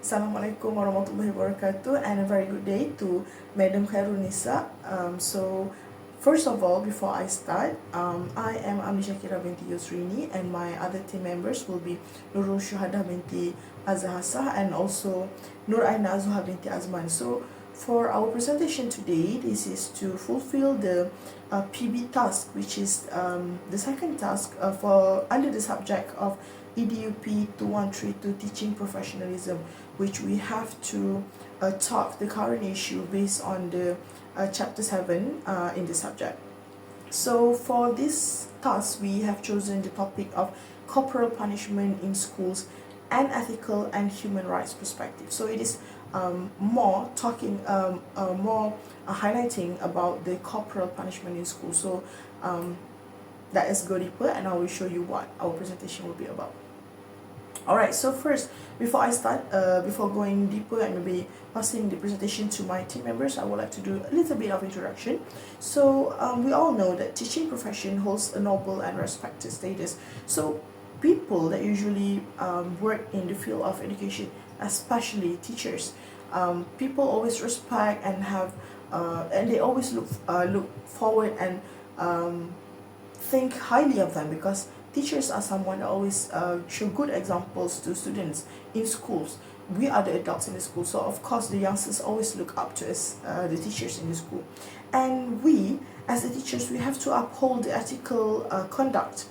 Assalamualaikum warahmatullahi wabarakatuh, and a very good day to Madam Khairul Nisak. So first of all, before I start, I am Amnie Syakirah binti Yosrini, and my other team members will be Nurul Syuhadah binti Azahasah and also Nur Aina Azuha binti Azman. So for our presentation today, this is to fulfill the PB task, which is the second task for under the subject of EDUP2132 teaching professionalism, which we have to talk the current issue based on the chapter 7 in the subject. So for this task, we have chosen the topic of corporal punishment in schools and ethical and human rights perspective. So it is more highlighting about the corporal punishment in school. So that is go deeper, and I will show you what our presentation will be about. Alright, so first, before I start, before going deeper and maybe passing the presentation to my team members, I would like to do a little bit of introduction. So we all know that teaching profession holds a noble and respected status. So people that usually work in the field of education, especially teachers, people always respect and have and they always look forward and think highly of them, because teachers are someone that always show good examples to students in schools. We are the adults in the school, so of course the youngsters always look up to us, the teachers in the school. And we, as the teachers, we have to uphold the ethical conduct,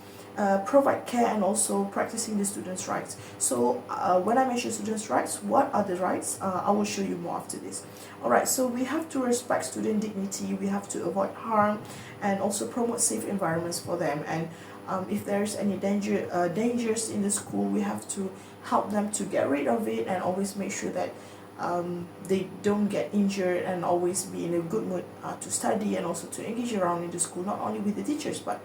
provide care, and also practicing the students' rights. So when I mention students' rights, what are the rights? I will show you more after this. Alright, so we have to respect student dignity, we have to avoid harm, and also promote safe environments for them. And if there's any dangers in the school, we have to help them to get rid of it, and always make sure that they don't get injured, and always be in a good mood to study and also to engage around in the school, not only with the teachers but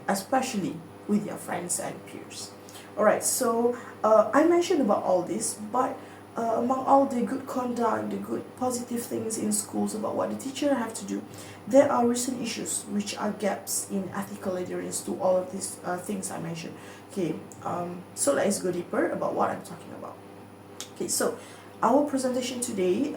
especially with your friends and peers. Alright, so I mentioned about all this, but among all the good conduct, the good positive things in schools about what the teacher have to do, there are recent issues which are gaps in ethical adherence to all of these things I mentioned. Okay, so let's go deeper about what I'm talking about. Okay, so our presentation today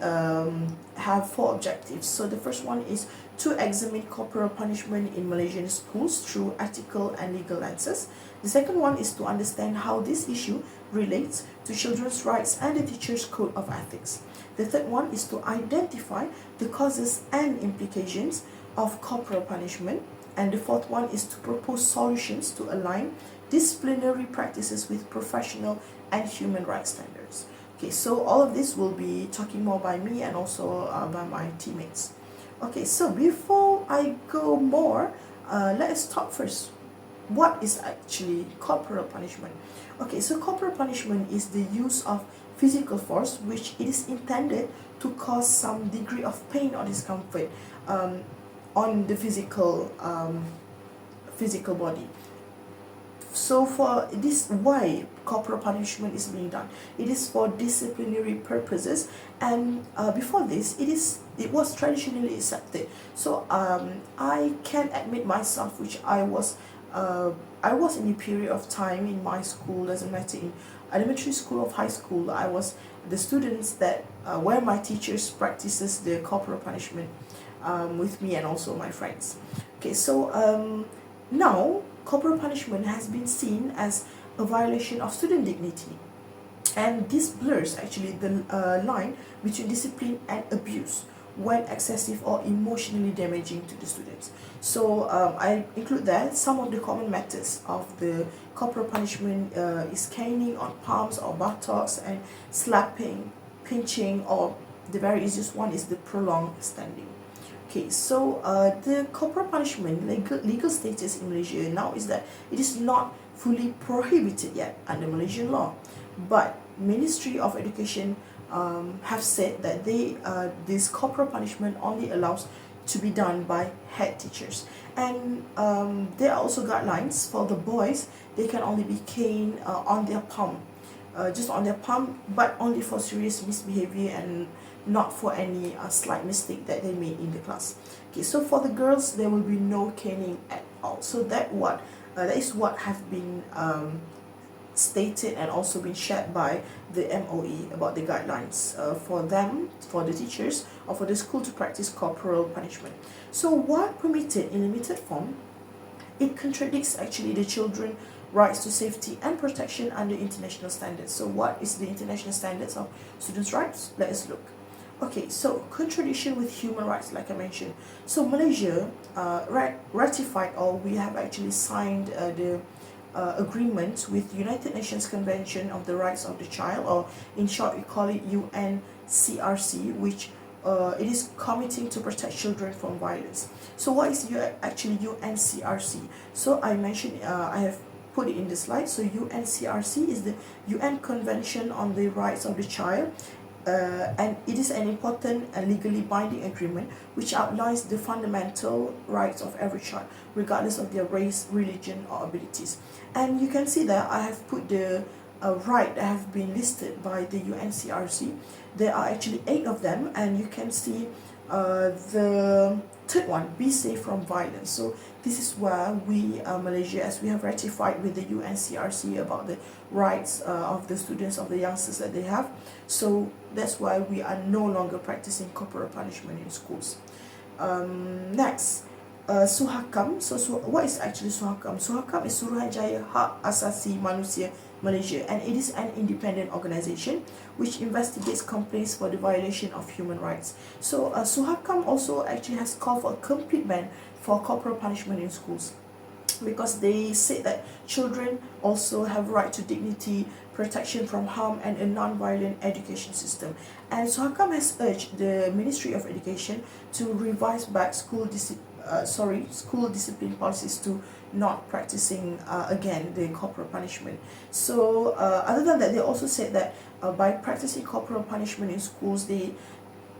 have 4 objectives. So the first one is to examine corporal punishment in Malaysian schools through ethical and legal lenses. The second one is to understand how this issue relates to children's rights and the teacher's code of ethics. The third one is to identify the causes and implications of corporal punishment. And the fourth one is to propose solutions to align disciplinary practices with professional and human rights standards. Okay, so all of this will be talking more by me and also by my teammates. Okay, so before I go more, let's talk first. What is actually corporal punishment? Okay, so corporal punishment is the use of physical force which it is intended to cause some degree of pain or discomfort on the physical body. So for this, why corporal punishment is being done? It is for disciplinary purposes, and before this, it was traditionally accepted. So I can admit myself, which I was in a period of time in my school, doesn't matter in elementary school or high school, I was the students that where my teachers practices the corporal punishment with me and also my friends. Okay, so now corporal punishment has been seen as a violation of student dignity, and this blurs actually the line between discipline and abuse when excessive or emotionally damaging to the students. So I include that some of the common methods of the corporal punishment is caning on palms or buttocks, and slapping, pinching, or the very easiest one is the prolonged standing. Okay, so the corporal punishment legal status in Malaysia now is that it is not fully prohibited yet under Malaysian law, but Ministry of Education have said that this corporal punishment only allows to be done by head teachers, and there are also guidelines for the boys. They can only be caned on their palm, just on their palm, but only for serious misbehavior and not for any slight mistake that they made in the class. Okay, so for the girls, there will be no caning at all. So that is what have been stated and also been shared by the MOE about the guidelines for them, for the teachers, or for the school to practice corporal punishment. So while permitted in limited form, it contradicts actually the children's rights to safety and protection under international standards. So what is the international standards of students' rights? Let us look. Okay, so contradiction with human rights, like I mentioned. So Malaysia ratified, or we have actually signed the agreement with United Nations Convention of the Rights of the Child, or in short we call it UNCRC, which it is committing to protect children from violence. So what is actually UNCRC? So I mentioned, I have put it in the slide. So UNCRC is the UN Convention on the Rights of the Child, and it is an important and legally binding agreement which outlines the fundamental rights of every child, regardless of their race, religion, or abilities. And you can see that I have put the right that have been listed by the UNCRC. There are actually 8 of them, and you can see the third one, be safe from violence. So this is where we, Malaysia, as we have ratified with the UNCRC about the rights of the students, of the youngsters that they have. So that's why we are no longer practicing corporal punishment in schools. Next, Suhakam. So what is actually Suhakam? Suhakam is Suruhanjaya Hak Asasi Manusia Malaysia, and it is an independent organisation which investigates complaints for the violation of human rights. So Suhakam also actually has called for a complete ban for corporal punishment in schools, because they say that children also have right to dignity, protection from harm, and a non-violent education system. And Suhakam has urged the Ministry of Education to revise back school discipline policies to not practicing again the corporal punishment. So other than that, they also said that by practicing corporal punishment in schools, they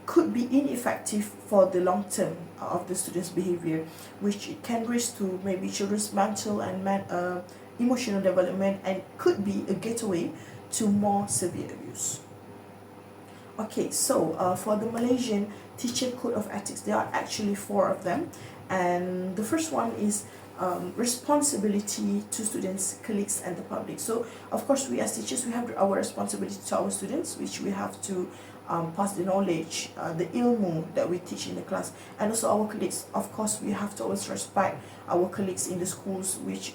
could be ineffective for the long term of the students' behavior, which it can risk to maybe children's mental and emotional development, and could be a gateway to more severe abuse. Okay, so for the Malaysian Teacher Code of Ethics, there are actually 4 of them, and the first one is responsibility to students, colleagues, and the public. So of course, we as teachers, we have our responsibility to our students, which we have to pass the knowledge, the ilmu that we teach in the class, and also our colleagues. Of course, we have to always respect our colleagues in the schools, which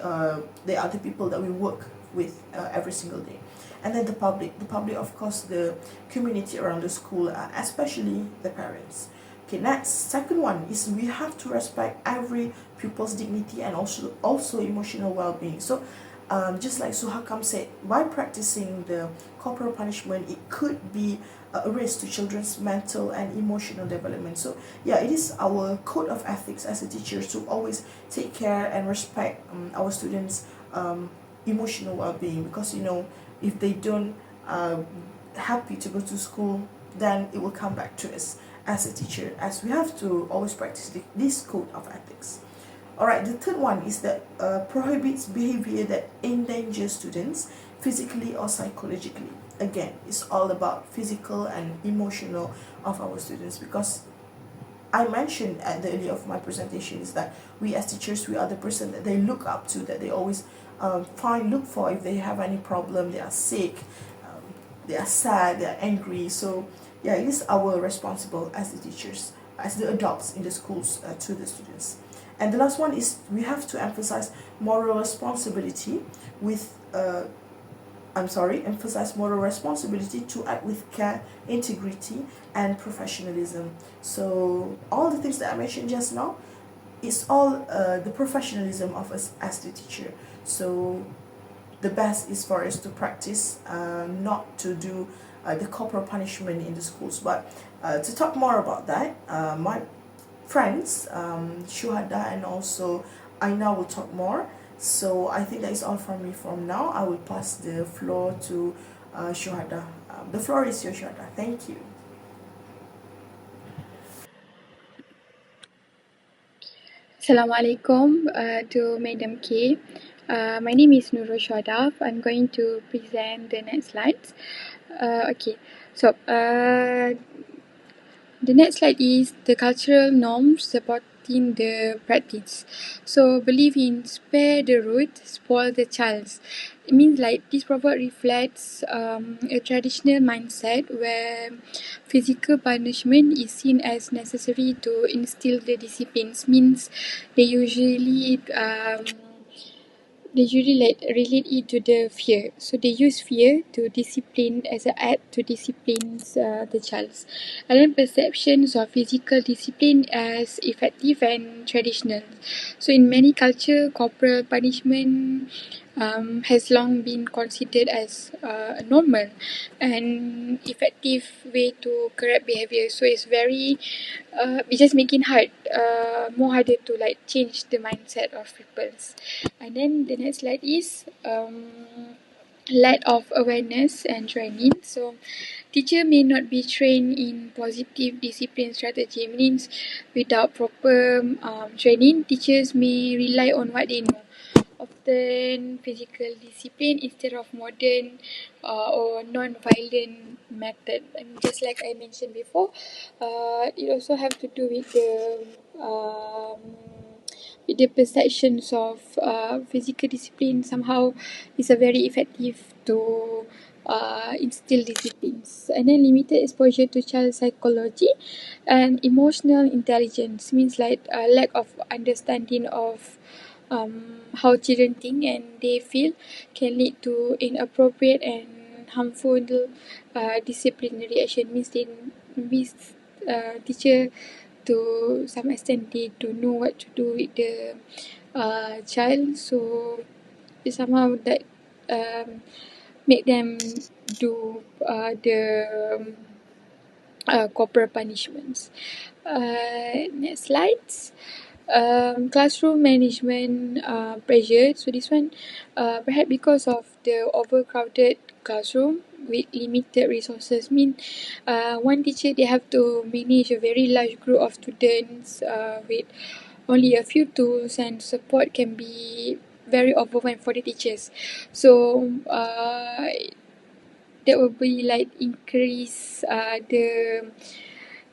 they are the people that we work with every single day. And then the public, of course, the community around the school, especially the parents. Okay, next, second one is we have to respect every pupil's dignity and also emotional well-being. So just like Suhakam said, by practicing the corporal punishment, it could be a risk to children's mental and emotional development. So yeah, it is our code of ethics as a teacher to always take care and respect our students' emotional well-being, because if they don't happy to go to school, then it will come back to us as a teacher, as we have to always practice this code of ethics. Alright, the third one is that prohibits behavior that endangers students physically or psychologically. Again, it's all about physical and emotional of our students, because I mentioned at the earlier of my presentation is that we as teachers, we are the person that they look up to, that they always look for if they have any problem, they are sick, they are sad, they are angry. So yeah, it is our responsible as the teachers, as the adults in the schools to the students. And the last one is we have to emphasize moral responsibility with emphasize moral responsibility to act with care, integrity, and professionalism. So all the things that I mentioned just now, it's all the professionalism of us as the teacher. So the best is for us to practice, not to do the corporal punishment in the schools. But to talk more about that, my friends, Syuhadah and also Aina, will talk more. So I think that is all from me from now. I will pass the floor to Syuhadah. The floor is yours, Syuhadah. Thank you. Assalamualaikum to Madam K. My name is Nurul Syuhadah. I'm going to present the next slides. Okay, so the next slide is the cultural norms correcting the practice. So believe in spare the rod, spoil the child. It means like this proverb reflects a traditional mindset where physical punishment is seen as necessary to instill the disciplines. Means they usually like relate it to the fear. So they use fear to discipline as an act to discipline the child. And then perceptions of physical discipline as effective and traditional. So in many culture, corporal punishment has long been considered as a normal and effective way to correct behavior. So it's very, it's just making more harder to like change the mindset of people. And then the next slide is lack of awareness and training. So teacher may not be trained in positive discipline strategy. Means without proper training, teachers may rely on what they know. Often physical discipline instead of modern or non-violent method. And just like I mentioned before, it also have to do with the perceptions of physical discipline. Somehow is a very effective to instill disciplines. And then limited exposure to child psychology and emotional intelligence means like a lack of understanding of how children think and they feel can lead to inappropriate and harmful disciplinary action. Means they miss teacher to some extent they don't know what to do with the child, so it somehow that make them do the corporal punishments. Next slides. Classroom management pressure. So this one, perhaps because of the overcrowded classroom with limited resources, mean one teacher they have to manage a very large group of students with only a few tools, and support can be very overwhelmed for the teachers. So that will be like increase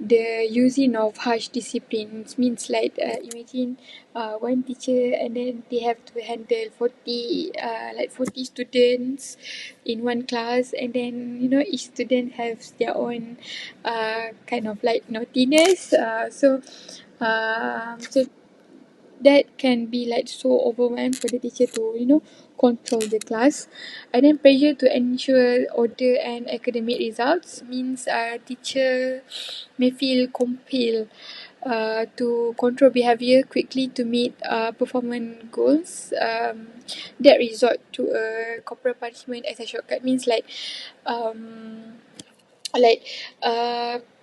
the using of harsh disciplines. Means like imagine one teacher and then they have to handle 40 students in one class, and then each student has their own kind of like naughtiness, so that can be like so overwhelmed for the teacher to control the class. And then pressure to ensure order and academic results means teacher may feel compelled to control behavior quickly to meet performance goals, that resort to a corporal punishment as a shortcut. Means like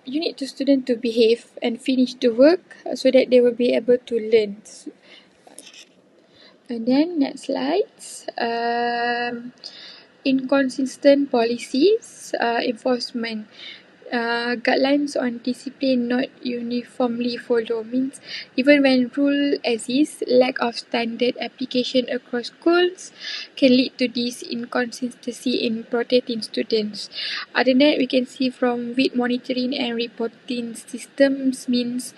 you need the student to behave and finish the work so that they will be able to learn. And then next slides. Inconsistent policies, enforcement. Guidelines on discipline not uniformly follow means even when rule exists, lack of standard application across schools can lead to this inconsistency in protecting students. Other than that, we can see from weak monitoring and reporting systems means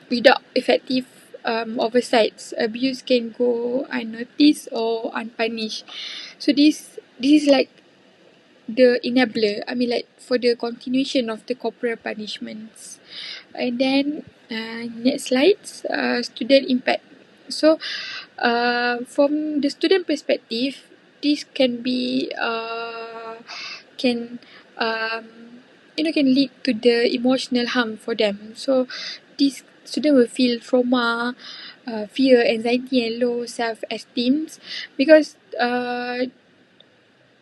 without effective oversights, abuse can go unnoticed or unpunished. So this is like the enabler. I mean, like for the continuation of the corporal punishments. And then next slides, student impact. So, from the student perspective, this can be can can lead to the emotional harm for them. So, this student will feel trauma, fear, anxiety, and low self-esteem because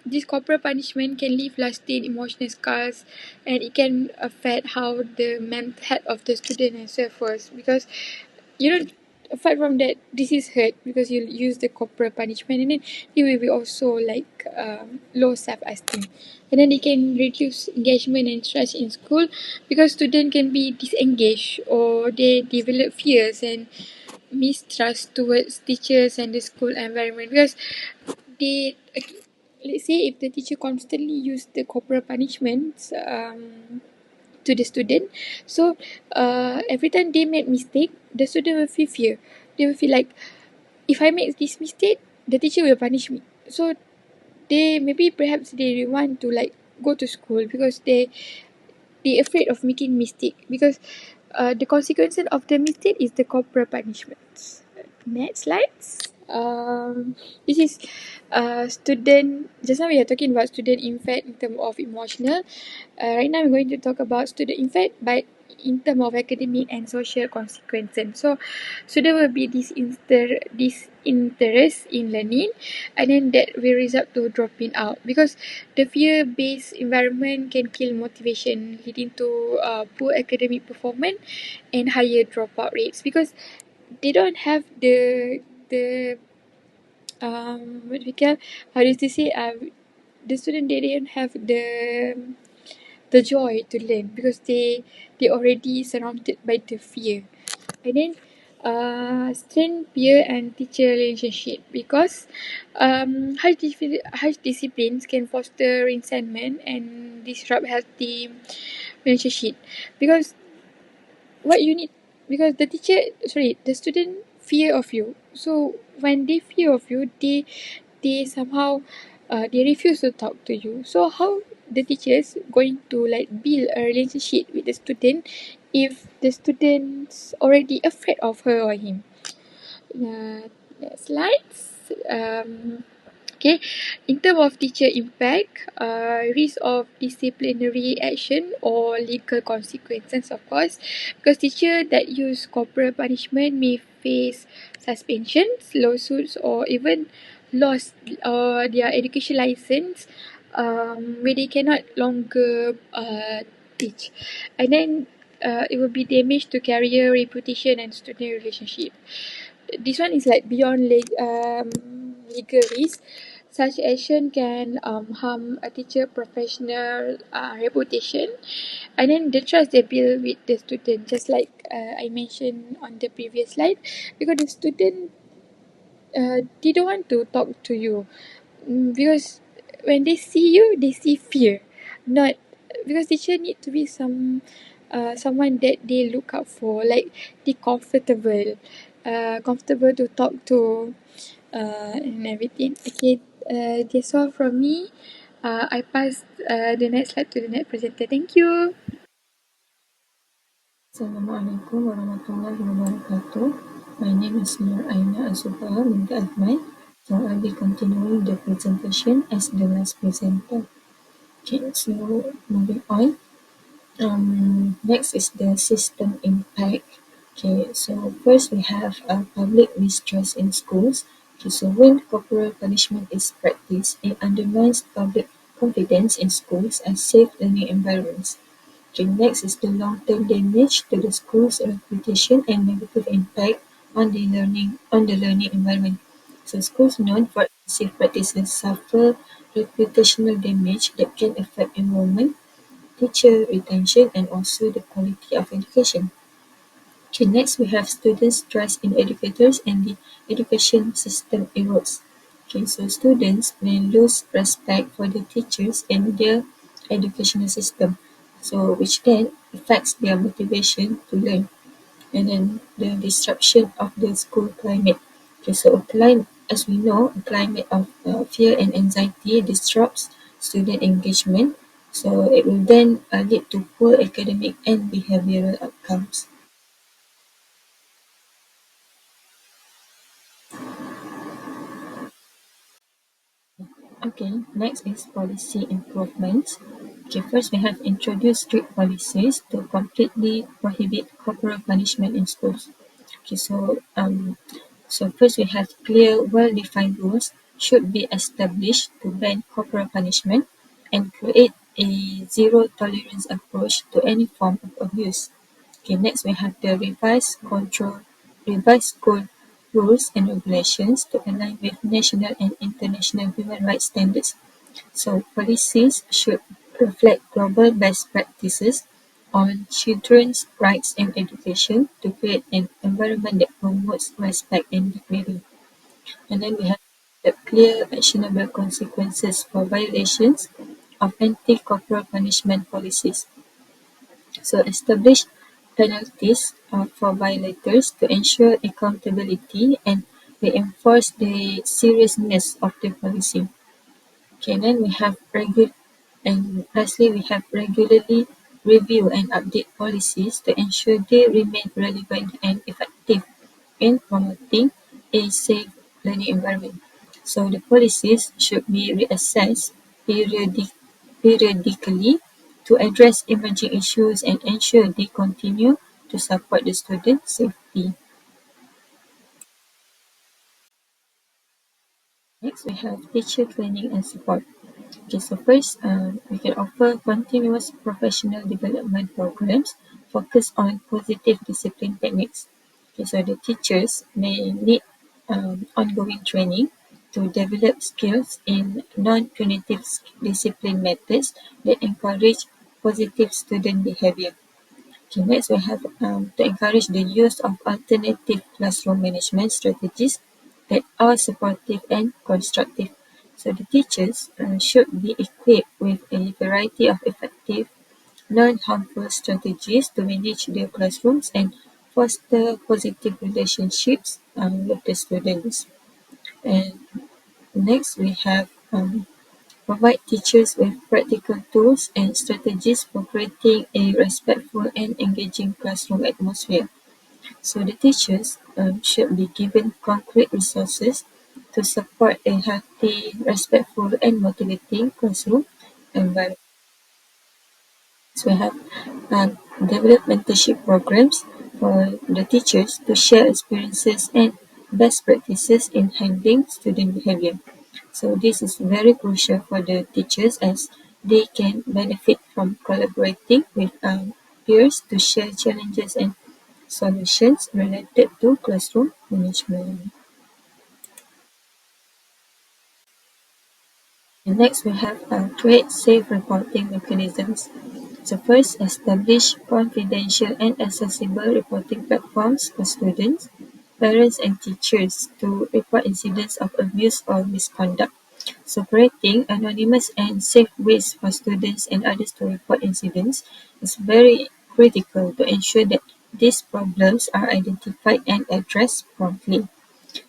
this corporal punishment can leave lasting emotional scars, and it can affect how the mental health of the student and suffers because apart from that this is hurt because you use the corporal punishment, and then it will be also like low self-esteem, and then it can reduce engagement and stress in school because students can be disengaged or they develop fears and mistrust towards teachers and the school environment because they let's say if the teacher constantly use the corporal punishments, to the student. So every time they make mistake, the student will feel fear. They will feel like, if I make this mistake, the teacher will punish me. So they maybe perhaps they want to like go to school because they afraid of making mistake, because the consequences of the mistake is the corporal punishments. Next slides. This is student. Just now we are talking about student impact in terms of emotional. Right now I'm going to talk about student impact, but in terms of academic and social consequences. So there will be disinterest in learning, and then that will result to dropping out, because the fear-based environment can kill motivation, leading to poor academic performance and higher dropout rates, because they don't have the what we call, how does they say, the student, they didn't have the joy to learn, because they already surrounded by the fear. And then strain peer and teacher relationship, because harsh disciplines can foster resentment and disrupt healthy relationship, because what you need, because the student fear of you. So when they fear of you, they somehow they refuse to talk to you. So how the teachers going to like build a relationship with the student if the students already afraid of her or him? Next slides. Okay, in terms of teacher impact, risk of disciplinary action or legal consequences, of course, because teacher that use corporal punishment may face suspensions, lawsuits, or even lost their education license, where they cannot longer teach, and then it will be damage to career, reputation, and student relationship. This one is like beyond legal risk. Such action can harm a teacher professional reputation, and then the trust they build with the student, just like I mentioned on the previous slide, because the student they don't want to talk to you. Because when they see you, they see fear, not, because teacher need to be someone that they look out for, like they comfortable to talk to, and everything. Okay, that's all from me. I pass the next slide to the next presenter. Thank you. Assalamualaikum warahmatullahi wabarakatuh. My name is Nur Aina Azuha, binti Azman. So I'll be continuing the presentation as the last presenter. Okay, so moving on. Next is the system impact. Okay, so first we have public mistrust in schools. Okay, so when corporal punishment is practiced, it undermines public confidence in schools as safe learning environments. Okay, next is the long-term damage to the school's reputation and negative impact on the learning environment. So schools known for safe practices suffer reputational damage that can affect enrollment, teacher retention, and also the quality of education. Okay, next we have students' trust in educators and the education system erodes. Okay, so students may lose respect for the teachers and their educational system, so which then affects their motivation to learn. And then the disruption of the school climate. Okay, so as we know, a climate of fear and anxiety disrupts student engagement. So it will then lead to poor academic and behavioral outcomes. Okay, next is policy improvements. Okay, first we have introduced strict policies to completely prohibit corporal punishment in schools. Okay, so first we have clear, well-defined rules should be established to ban corporal punishment and create a zero tolerance approach to any form of abuse. Okay, next we have the revised school rules and regulations to align with national and international human rights standards. So policies should reflect global best practices on children's rights and education to create an environment that promotes respect and dignity. And then we have the clear, actionable consequences for violations of anti-corporal punishment policies. So establish penalties for violators to ensure accountability and reinforce the seriousness of the policy. Okay, then we have and lastly we have regularly review and update policies to ensure they remain relevant and effective in promoting a safe learning environment. So the policies should be reassessed periodically to address emerging issues and ensure they continue to support the student safety. Next, we have teacher training and support. Okay, so first, we can offer continuous professional development programs focused on positive discipline techniques. Okay, so the teachers may need ongoing training to develop skills in non-punitive discipline methods that encourage positive student behavior. Okay, next we have to encourage the use of alternative classroom management strategies that are supportive and constructive. So the teachers should be equipped with a variety of effective, non-harmful strategies to manage their classrooms and foster positive relationships with the students. And next we have provide teachers with practical tools and strategies for creating a respectful and engaging classroom atmosphere. So the teachers should be given concrete resources to support a healthy, respectful and motivating classroom environment. So we have develop mentorship programs for the teachers to share experiences and best practices in handling student behavior. So this is very crucial for the teachers as they can benefit from collaborating with peers to share challenges and solutions related to classroom management. And next we have create safe reporting mechanisms. So first, establish confidential and accessible reporting platforms for students, parents and teachers to report incidents of abuse or misconduct. So creating anonymous and safe ways for students and others to report incidents is very critical to ensure that these problems are identified and addressed promptly.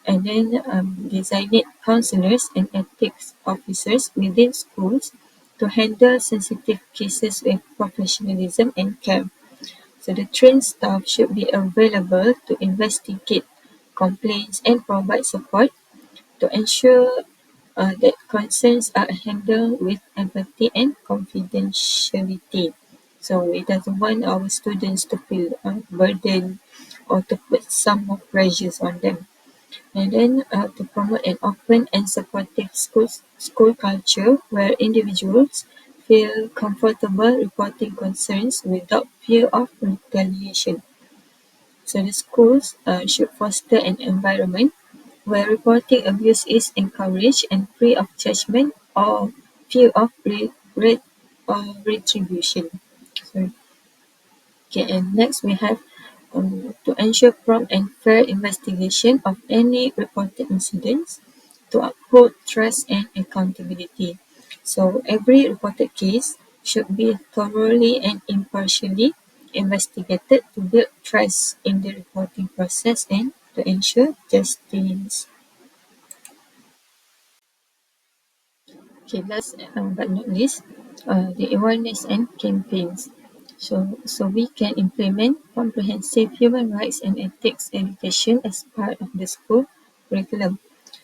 And then designate counselors and ethics officers within schools to handle sensitive cases with professionalism and care. So the trained staff should be available to investigate complaints and provide support to ensure that concerns are handled with empathy and confidentiality. So we doesn't want our students to feel burdened or to put some more pressures on them. And then to promote an open and supportive school culture where individuals feel comfortable reporting concerns without fear of retaliation. So the schools should foster an environment where reporting abuse is encouraged and free of judgment or fear of retribution. Sorry. Okay, and next we have to ensure prompt and fair investigation of any reported incidents to uphold trust and accountability. So every reported case should be thoroughly and impartially investigated to build trust in the reporting process and to ensure justice. Okay, last but not least, the awareness and campaigns. So we can implement comprehensive human rights and ethics education as part of the school curriculum.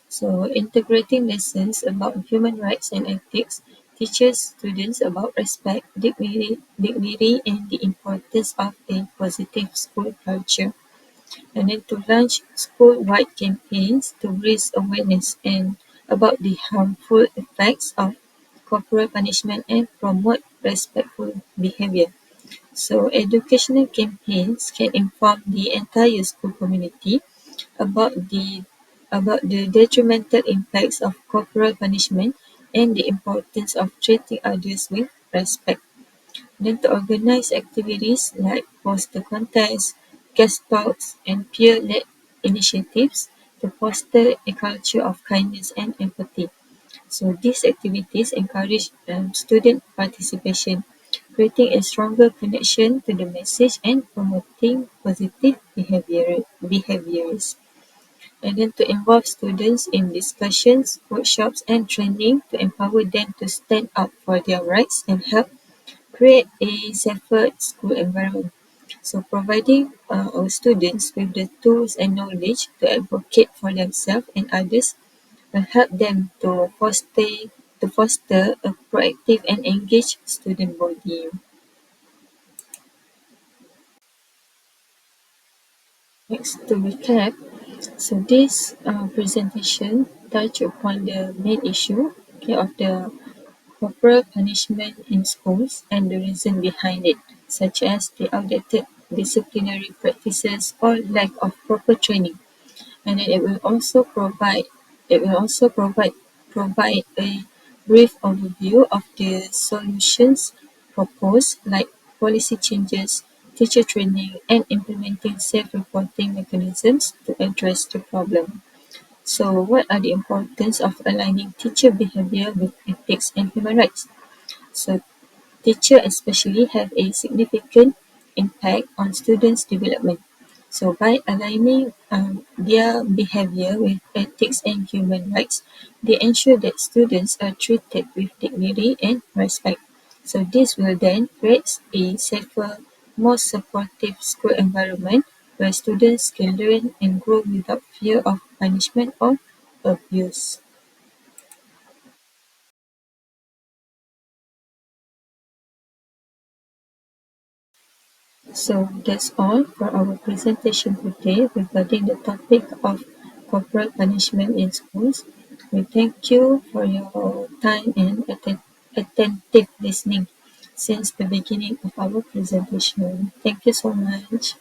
So integrating lessons about human rights and ethics teaches students about respect, dignity and the importance of a positive school culture. And then to launch school-wide campaigns to raise awareness and about the harmful effects of corporal punishment and promote respectful behavior. So educational campaigns can inform the entire school community about the detrimental impacts of corporal punishment and the importance of treating others with respect. Then to organize activities like poster contests, guest talks, and peer-led initiatives to foster a culture of kindness and empathy. So these activities encourage student participation, creating a stronger connection to the message and promoting positive behaviors. And then to involve students in discussions, workshops, and training to empower them to stand up for their rights and help create a safer school environment. So providing our students with the tools and knowledge to advocate for themselves and others will help them to foster a proactive and engaged student body. Next, to recap, so this presentation touched upon the main issue, okay, of the corporal punishment in schools and the reason behind it, such as the outdated disciplinary practices or lack of proper training. And then it will also provide a brief overview of the solutions proposed, like policy changes, teacher training, and implementing self-reporting mechanisms to address the problem. So what are the importance of aligning teacher behavior with ethics and human rights? So teachers especially have a significant impact on students' development. So by aligning their behavior with ethics and human rights, they ensure that students are treated with dignity and respect. So this will then create a safer, more supportive school environment where students can learn and grow without fear of punishment or abuse. So that's all for our presentation today regarding the topic of corporal punishment in schools. We thank you for your time and attentive listening since the beginning of our presentation. Thank you so much.